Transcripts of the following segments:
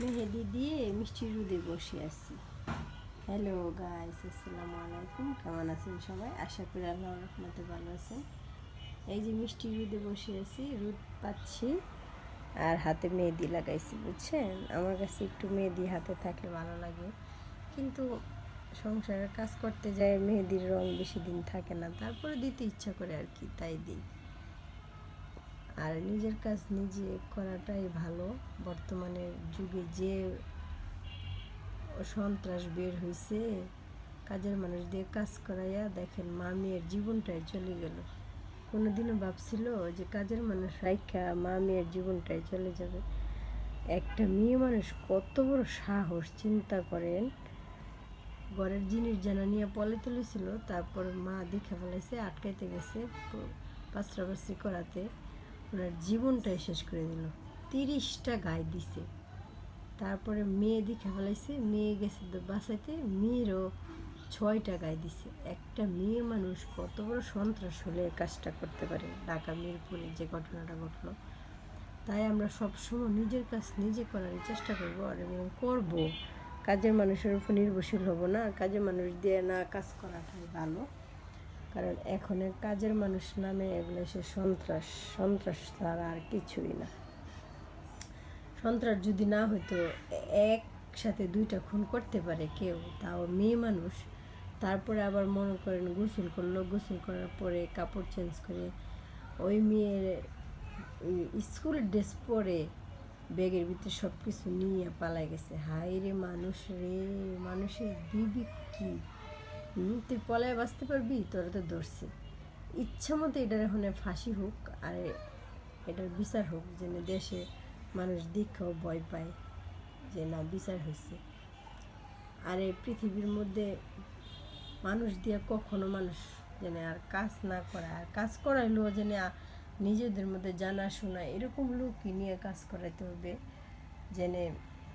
মেহেদি দিয়ে মিষ্টি রোদে বসে আছি। হ্যালো গাইস, আসসালামু আলাইকুম। কেমন আছেন সবাই? আশা করি আল্লাহর রহমতে ভালো আছেন। এই যে মিষ্টি রোদে বসে আছি, রোদ পাচ্ছি আর হাতে মেহেদি লাগাইছি, বুঝছেন? আমার কাছে একটু মেহেদি হাতে থাকলে ভালো লাগে, কিন্তু সংসারের কাজ করতে যায় মেহেদির রং বেশি দিন থাকে না, তারপরে দিতে ইচ্ছা করে আর কি, তাই দিই। আর নিজের কাজ নিজে করাটাই ভালো। বর্তমানের যুগে যে সন্ত্রাস বের হয়েছে, কাজের মানুষ দিয়ে কাজ করাইয়া দেখেন মা মেয়ের জীবনটাই চলে গেল। কোনোদিনও ভাবছিল যে কাজের মানুষ রাইখা মা মেয়ের জীবনটাই চলে যাবে? একটা মেয়ে মানুষ কত বড় সাহস, চিন্তা করেন। ঘরের জিনিস জানা নিয়ে পলে তুলেছিল, তারপর মা দেখে ফেলাইছে, আটকাইতে গেছে, পাঁচরাপাচরি করাতে ওনার জীবনটাই শেষ করে দিল। 30টা গায়ে দিছে। তারপরে মেয়ে দেখে ফেলাইছে, মেয়ে গেছে বাঁচাইতে, মেয়েরও 6টা গায়ে দিছে। একটা মেয়ে মানুষ কত বড় সন্ত্রাস হলে কাজটা করতে পারে? ঢাকা মিরপুরে যে ঘটনাটা ঘটলো। তাই আমরা সবসময় নিজের কাজ নিজে করার চেষ্টা করবো, আর এবং করবো। কাজের মানুষের উপর নির্ভরশীল হব না, আর কাজের মানুষ দিয়ে না কাজ করাটাই ভালো। কারণ এখনের কাজের মানুষ নামে এগুলো সে সন্ত্রাস, সন্ত্রাস ছাড়া আর কিছুই না। সন্ত্রাস যদি না হতো, একসাথে 2টা খুন করতে পারে কেউ, তাও মেয়ে মানুষ। তারপরে আবার মনে করেন গোসল করলো, গোসল করার পরে কাপড় চেঞ্জ করে ওই মেয়ের স্কুল ড্রেস পরে ব্যাগের ভিতরে সব কিছু নিয়ে পালাই গেছে। হাই রে মানুষ রে, মানুষের বিবেক কি? তুই পলায় বাঁচতে পারবি? তোরা তো ধরছে। ইচ্ছা মতো এটার এখন ফাঁসি হোক, আর এটার বিচার হোক, যেন দেশে মানুষ দীক্ষাও ভয় পায় যে না, বিচার হয়েছে। আর এই পৃথিবীর মধ্যে মানুষ দিয়ে কখনো মানুষ যেন আর কাজ না করায়, আর কাজ করাইলেও যেন নিজেদের মধ্যে জানাশোনা এরকম লোকই নিয়ে কাজ করাইতে হবে, যেন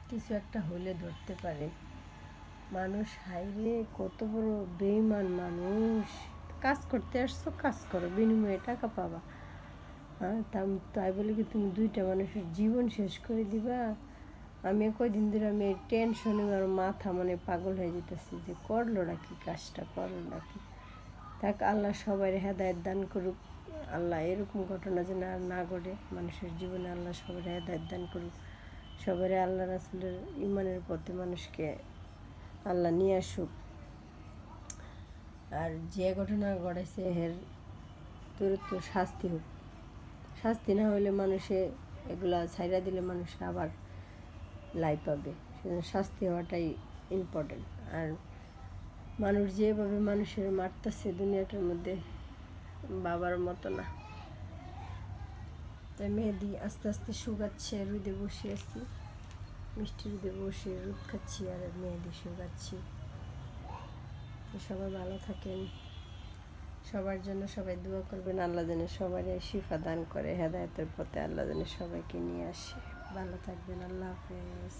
কিছু একটা হলে ধরতে পারে। মানুষ হাইরে কত বড় বেইমান মানুষ! কাজ করতে আসছো, কাজ করো, বিনিময়ে টাকা পাবা। হ্যাঁ, তাই বলে কি তুমি 2টা মানুষের জীবন শেষ করে দিবা? আমি কয়দিন ধরে আমি টেনশনে আমার মাথা মানে পাগল হয়ে যেতেছি যে করলো নাকি, কাজটা করলো নাকি। থাক, আল্লাহ সবাই হেদায়েত দান করুক। আল্লাহ এরকম ঘটনা যেন আর না ঘটে মানুষের জীবনে। আল্লাহ সবাই হেদায়েত দান করুক, সবাই আল্লাহ রাসূলের ইমানের পথে মানুষকে আল্লাহ নিয়ে আসুক। আর যে ঘটনা ঘটেছে এর তুরন্ত শাস্তি হোক। শাস্তি না হলে মানুষে এগুলা ছাইড়া দিলে মানুষ আবার লাই পাবে, সেজন্য শাস্তি হওয়াটাই ইম্পর্টেন্ট। আর মানুষ যেভাবে মানুষের মারতেছে দুনিয়াটার মধ্যে, বাবার মতো না। তাই মেহেদি আস্তে আস্তে শুকাচ্ছে, রোদে বসে আছি, মিষ্টি রোদে বসে রোদ খাচ্ছি আর মেহেদি শুকাচ্ছি। সবাই ভালো থাকেন, সবার জন্য সবাই দোয়া করবেন, আল্লাহ যেন সবাই শিফা দান করে, হেদায়েতের পথে আল্লাহ যেন সবাইকে নিয়ে আসে। ভালো থাকবেন, আল্লাহ হাফেজ।